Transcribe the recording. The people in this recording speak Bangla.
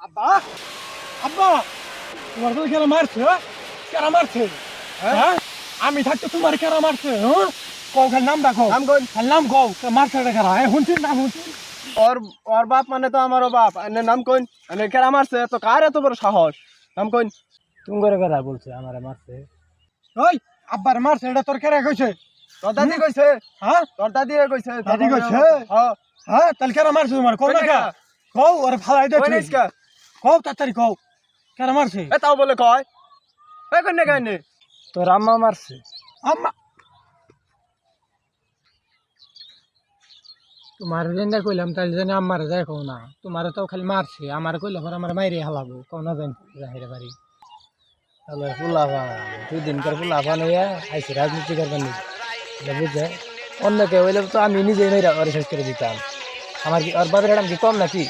আব্বা আব্বা তোমার তো কেন মারছে কেন মারছে হ্যাঁ আমি থাকতে তোমার কেন মারছে হ্যাঁ কও খালি নাম ডাকো নাম কই খালি নাম কও মারছে এটা কেন হ্যাঁ শুনছি নাম শুনছি ওর ওর বাপ মানে তো আমারও বাপ এনে নাম কইন এনে কেরা মারছে তো কার এত বড় সাহস নাম কইন তুমি করে কথা বলছে আমারে মারছে। ওই আব্বার মারছে এটা তোর কেন কইছে তোর দাদি কইছে হ্যাঁ তোর দাদি কইছে দাদি কইছে? হ্যাঁ হ্যাঁ তাহলে কেন মারছে তোমার কও না কে কও ওরে ফালাই দে কই নাইস কা কও তাড়াতাড়ি কও কেন মারছে এ তাও বলে কয় এ কইনে কইনে তোর আম্মা মারছে। আম্মা তোমার যেটা কইলাম তাই জানি আম্মার দেখো না, তোমার তো খালি মারছে, আমার কইলে পর আমার মাইরে হালাবো কোন না জানি জাহিরে বাড়ি তাহলে ফুলাফা 2 দিনকার ফুলাফা নিয়ে আইসি রাজনীতি করবেন বুঝে অন্য কেউ হইলে তো আমি নিজেই মেয়েরা শেষ করে দিতাম। আমার কি ওর বাপের কি কম নাকি?